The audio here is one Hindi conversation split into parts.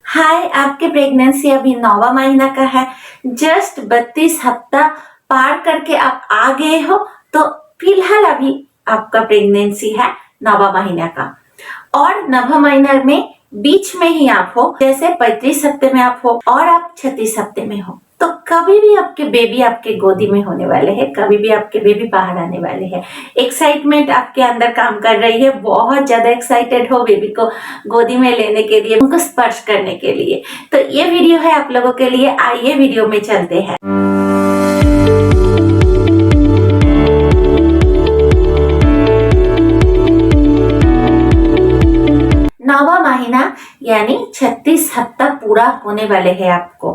हाय, आपके प्रेगनेंसी अभी 9वां महीना का है। जस्ट 32 हफ्ता पार करके आप आ गए हो, तो फिलहाल अभी आपका प्रेगनेंसी है 9वां महीना का। और 9वां महीना में बीच में ही आप हो, जैसे 35 हफ्ते में आप हो और आप 36 हफ्ते में हो, तो कभी भी आपके बेबी आपके गोदी में होने वाले हैं, कभी भी आपके बेबी बाहर आने वाले हैं। एक्साइटमेंट आपके अंदर काम कर रही है, बहुत ज्यादा एक्साइटेड हो बेबी को गोदी में लेने के लिए, उनको स्पर्श करने के लिए। तो ये वीडियो है आप लोगों के लिए। आइए वीडियो में चलते हैं। नौवां महीना यानी 36 हफ्ता पूरा होने वाले हैं आपको।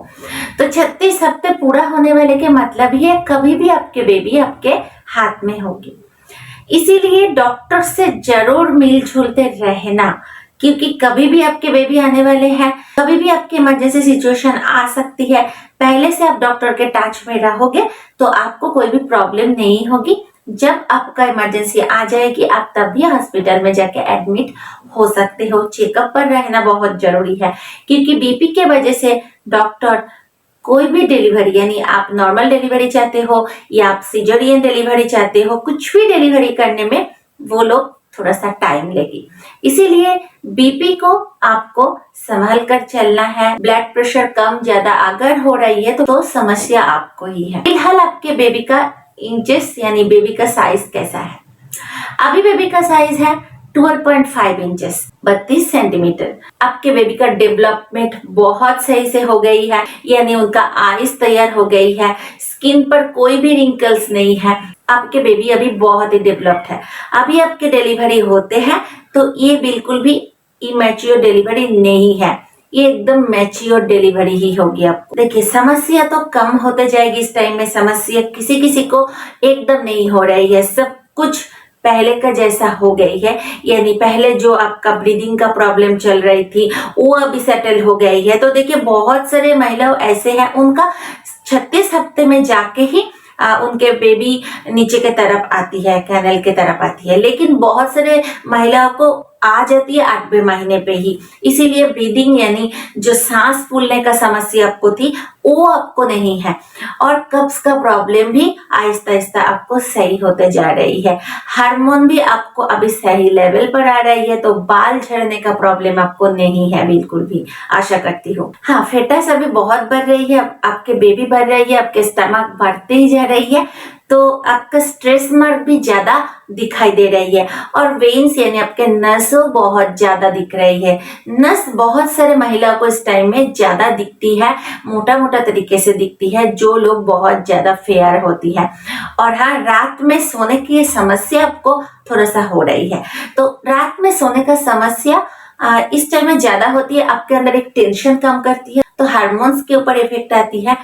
तो 36 हफ्ते पूरा होने वाले के मतलब ही है कभी भी आपके बेबी आपके हाथ में होगी। इसीलिए डॉक्टर से जरूर मिलजुलते रहना, क्योंकि कभी भी आपके बेबी आने वाले हैं, कभी भी आपके इमरजेंसी सिचुएशन आ सकती है। पहले से आप डॉक्टर के टच में रहोगे तो आपको कोई भी प्रॉब्लम नहीं होगी। जब आपका इमरजेंसी आ जाएगी आप तब भी हॉस्पिटल में जाके एडमिट हो सकते हो। चेकअप पर रहना बहुत जरूरी है, क्योंकि बीपी के वजह से डॉक्टर कोई भी डिलीवरी, यानी आप नॉर्मल डिलीवरी चाहते हो या आप सिजेरियन डिलीवरी चाहते हो, कुछ भी डिलीवरी करने में वो लोग थोड़ा सा टाइम लेगी। इसीलिए बीपी को आपको संभाल कर चलना है। ब्लड प्रेशर कम ज्यादा अगर हो रही है तो समस्या आपको ही है। फिलहाल आपके बेबी का इंचेस यानी बेबी का साइज कैसा है? अभी बेबी का साइज है 12.5 इंचेस, 32 सेंटीमीटर। आपके बेबी का डेवलपमेंट बहुत सही से हो गई है, यानी उनका आइज तैयार हो गई है, स्किन पर कोई भी रिंकल्स नहीं है। आपके बेबी अभी बहुत ही डेवलप्ड है। अभी आपके डिलीवरी होते हैं तो ये बिल्कुल भी इमैच्योर डिलीवरी नहीं है, ये एकदम मैच्योर डिलीवरी ही होगी आपको। देखिए, समस्या तो कम होते जाएगी। इस टाइम में समस्या किसी किसी को एकदम नहीं हो रही है, सब कुछ पहले का जैसा हो गई है। यानी पहले जो आपका ब्रीदिंग का प्रॉब्लम चल रही थी वो अभी सेटल हो गई है। तो देखिए, बहुत सारे महिलाओं ऐसे हैं उनका 36 हफ्ते में जाके ही उनके बेबी नीचे के तरफ आती है, कैनल के तरफ आती है, लेकिन बहुत सारे महिलाओं को आ जाती है 8वें महीने पे ही। इसीलिए ब्रीदिंग यानी जो सांस फूलने का समस्या आपको थी वो आपको नहीं है, और कब्ज का प्रॉब्लम भी आहिस्ता आहिस्ता आपको सही होते जा रही है। हार्मोन भी आपको अभी सही लेवल पर आ रही है, तो बाल झड़ने का प्रॉब्लम आपको नहीं है बिल्कुल भी, आशा करती हूँ। हाँ, फेटस अभी बहुत बढ़ रही है, आपके बेबी बढ़ रही है, आपके स्टमक बढ़ते ही जा रही है, तो आपका स्ट्रेस मार्क भी ज्यादा दिखाई दे रही है। और वेन्स यानी आपके नसों बहुत ज्यादा दिख रही है। नस बहुत सारे महिलाओं को इस टाइम में ज्यादा दिखती है, मोटा मोटा तरीके से दिखती है, जो लोग बहुत ज्यादा फेयर होती है। और हाँ, रात में सोने की समस्या आपको थोड़ा सा हो रही है। तो रात में सोने का समस्या इस टाइम में ज्यादा होती है। आपके अंदर एक टेंशन कम करती है, तो हार्मोन्स के ऊपर इफेक्ट आती है।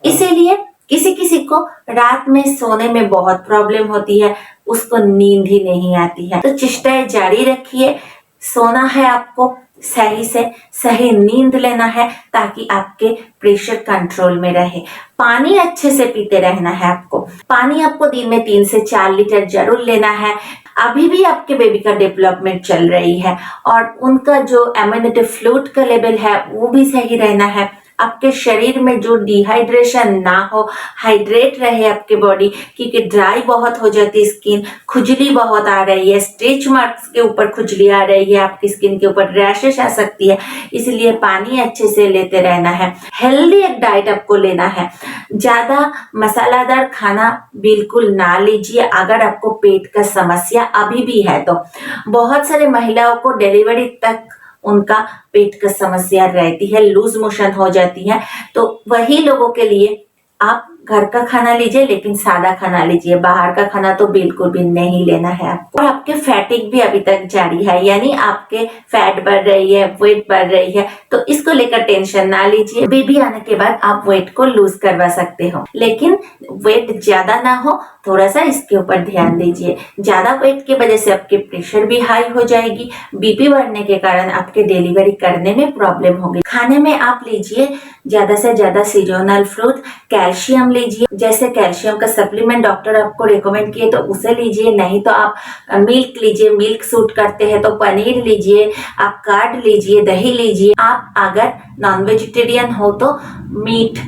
इसीलिए किसी किसी को रात में सोने में बहुत प्रॉब्लम होती है, उसको नींद ही नहीं आती है। तो चेष्टाएं जारी रखिए, सोना है आपको, सही से सही नींद लेना है ताकि आपके प्रेशर कंट्रोल में रहे। पानी अच्छे से पीते रहना है आपको। पानी आपको दिन में 3 से 4 लीटर जरूर लेना है। अभी भी आपके बेबी का डेवलपमेंट चल रही है और उनका जो इम्यूनिटी फ्लूइड का लेवल है वो भी सही रहना है। आपके शरीर में जो डिहाइड्रेशन ना हो, हाइड्रेट रहे आपके बॉडी, क्योंकि ड्राई बहुत हो जाती है स्किन, खुजली बहुत आ रही है, स्ट्रेच मार्क्स के ऊपर खुजली आ रही है, आपकी स्किन के ऊपर रैशेस आ सकती है। इसलिए पानी अच्छे से लेते रहना है। हेल्दी एक डाइट आपको लेना है। ज्यादा मसालादार खाना बिल्कुल ना लीजिए अगर आपको पेट का समस्या अभी भी है तो। बहुत सारे महिलाओं को डिलीवरी तक उनका पेट का समस्या रहती है, लूज मोशन हो जाती है, तो वही लोगों के लिए आप घर का खाना लीजिए, लेकिन सादा खाना लीजिए। बाहर का खाना तो बिल्कुल भी नहीं लेना है आपको। और आपके फैटिक भी अभी तक जारी है, यानी आपके फैट बढ़ रही है, वेट बढ़ रही है, तो इसको लेकर टेंशन ना लीजिए। बेबी आने के बाद आप वेट को लूज करवा सकते हो, लेकिन वेट ज्यादा ना हो, थोड़ा सा इसके ऊपर ध्यान दीजिए। ज्यादा वेट की वजह से आपके प्रेशर भी हाई हो जाएगी, बीपी बढ़ने के कारण आपके डिलीवरी करने में प्रॉब्लम होगी। खाने में आप लीजिए ज्यादा से ज्यादा सीजनल फ्रूट, कैल्शियम लीजिए, जैसे कैल्शियम का सप्लीमेंट डॉक्टर आपको रिकमेंड किए तो उसे लीजिए, नहीं तो आप मिल्क लीजिए, मिल्क सूट करते हैं तो पनीर लीजिए, आप कर्ड लीजिए, दही लीजिए। आप अगर नॉन वेजिटेरियन हो तो मीट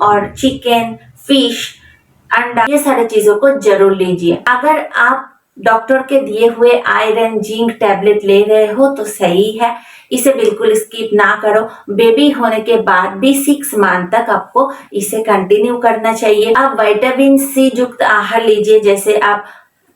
और चिकन, फिश, अंडा, ये सारी चीजों को जरूर लीजिए। अगर आप डॉक्टर के दिए हुए आयरन जिंक टैबलेट ले रहे हो तो सही है, इसे बिल्कुल स्किप ना करो। बेबी होने के बाद भी 6 मंथ तक आपको इसे कंटिन्यू करना चाहिए। आप विटामिन सी युक्त आहार लीजिए, जैसे आप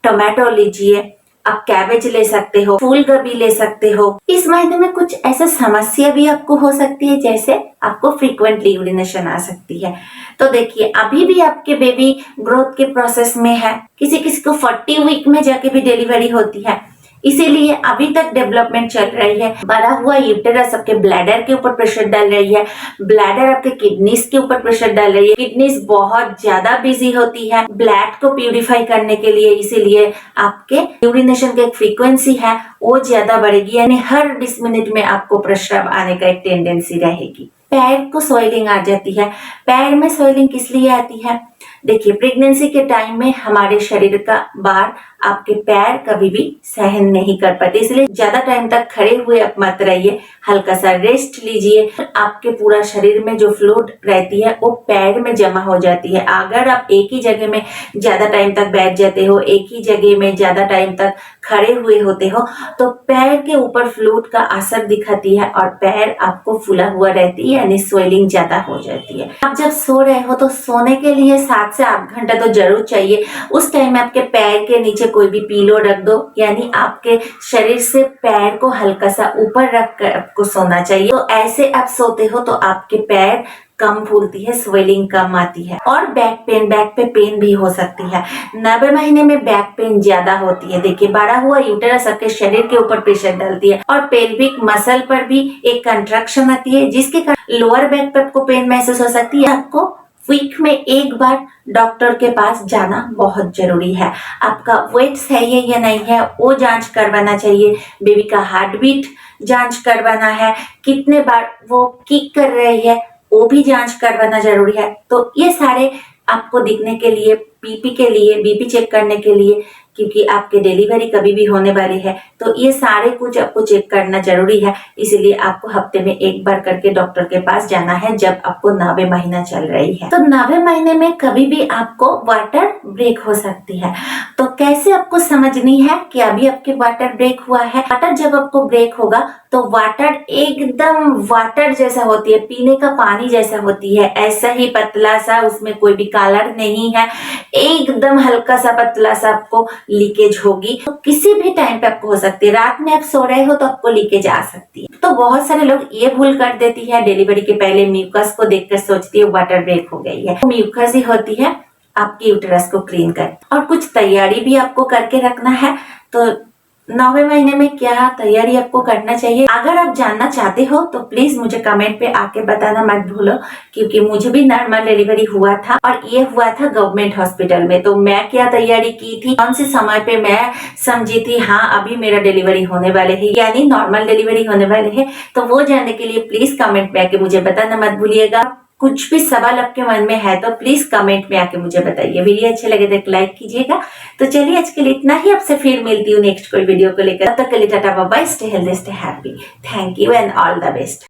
टोमेटो लीजिए, आप कैबेज ले सकते हो, फूल गोभी ले सकते हो। इस महीने में कुछ ऐसा समस्या भी आपको हो सकती है, जैसे आपको फ्रीक्वेंटली यूरिनेशन आ सकती है। तो देखिए, अभी भी आपके बेबी ग्रोथ के प्रोसेस में है, किसी किसी को 40 वीक में जाके भी डिलीवरी होती है, इसीलिए अभी तक डेवलपमेंट चल रही है। बढ़ा हुआ यूटेरस आपके ब्लैडर के ऊपर प्रेशर डाल रही है, ब्लैडर आपके किडनीज के ऊपर प्रेशर डाल रही है, किडनीज बहुत ज्यादा बिजी होती है ब्लड को प्यूरिफाई करने के लिए, इसीलिए आपके यूरिनेशन की एक फ्रीक्वेंसी है वो ज्यादा बढ़ेगी, यानी हर 20 मिनट में आपको प्रस्राव आने का एक टेंडेंसी रहेगी। पैर को सोइलिंग आ जाती है। पैर में सोइलिंग किस लिए आती है? देखिए, प्रेगनेंसी के टाइम में हमारे शरीर का भार आपके पैर कभी भी सहन नहीं कर पाते, इसलिए ज्यादा टाइम तक खड़े हुए आप मत रहिए, हल्का सा रेस्ट लीजिए। आपके पूरा शरीर में जो फ्लूइड रहती है वो पैर में जमा हो जाती है। अगर आप एक ही जगह में ज्यादा टाइम तक बैठ जाते हो, एक ही जगह में ज्यादा टाइम तक खड़े हुए होते हो, तो पैर के ऊपर फ्लूइड का असर दिखाती है और पैर आपको फूला हुआ रहती है, यानी स्वेलिंग ज्यादा हो जाती है। आप जब सो रहे हो तो सोने के लिए 7 से 8 घंटा तो जरूर चाहिए। उस टाइम में आपके पैर के नीचे कोई भी पिलो रख दो, यानी आपके शरीर से पैर को हल्का सा ऊपर रख कर आपको सोना चाहिए। तो ऐसे आप सोते हो तो आपके पैर कम फूलती है, स्वेलिंग कम आती है। और बैक पे पेन भी हो सकती है। 90 महीने में बैक पेन ज्यादा होती है। देखिए, बढ़ा हुआ यूटेरस आपके शरीर के ऊपर प्रेशर डालती है और पेल्विक मसल पर भी एक कंट्रैक्शन आती है, जिसके कारण लोअर बैक पे आपको पेन महसूस हो सकती है। आपको वीक में एक बार डॉक्टर के पास जाना बहुत जरूरी है। आपका वेट सही है या नहीं है वो जांच करवाना चाहिए। बेबी का हार्ट बीट जांच करवाना है, कितने बार वो किक कर रही है वो भी जांच करवाना जरूरी है। तो ये सारे आपको दिखने के लिए, बीपी के लिए, बीपी चेक करने के लिए, क्योंकि आपके डिलीवरी कभी भी होने वाली है, तो ये सारे कुछ आपको चेक करना जरूरी है। इसीलिए आपको हफ्ते में एक बार करके डॉक्टर के पास जाना है जब आपको 9वें महीना चल रही है। तो 9वें महीने में कभी भी आपको वाटर ब्रेक हो सकती है। तो कैसे आपको समझनी है कि अभी आपके वाटर ब्रेक हुआ है? वाटर जब आपको ब्रेक होगा तो वाटर एकदम वाटर जैसा होती है, पीने का पानी जैसा होती है, ऐसा ही पतला सा, उसमें कोई भी कलर नहीं है, एकदम हल्का सा पतला सा आपको लीकेज होगी। तो किसी भी टाइम पे आपको हो सकती है। रात में आप सो रहे हो तो आपको लीकेज आ सकती है। तो बहुत सारे लोग ये भूल कर देती है, डिलीवरी के पहले म्यूकस को देखकर सोचती है वाटर ब्रेक हो गई है। म्यूकस ही होती है आपकी यूटेरस को क्लीन कर। और कुछ तैयारी भी आपको करके रखना है। तो 9वें महीने में क्या तैयारी आपको करना चाहिए, अगर आप जानना चाहते हो तो प्लीज मुझे कमेंट पे आके बताना मत भूलो, क्योंकि मुझे भी नॉर्मल डिलीवरी हुआ था और ये हुआ था गवर्नमेंट हॉस्पिटल में। तो मैं क्या तैयारी की थी, कौन से समय पे मैं समझी थी हाँ अभी मेरा डिलीवरी होने वाले है, यानी नॉर्मल डिलीवरी होने वाले है, तो वो जानने के लिए प्लीज कमेंट पे आके मुझे बताना मत भूलिएगा। कुछ भी सवाल आपके मन में है तो प्लीज कमेंट में आके मुझे बताइए। वीडियो अच्छे लगे तो एक लाइक कीजिएगा। तो चलिए आज के लिए इतना ही, आपसे फिर मिलती हूँ नेक्स्ट कोई वीडियो को लेकर। तब तक के लिए tata bye bye, stay healthy stay happy, thank you and all the best.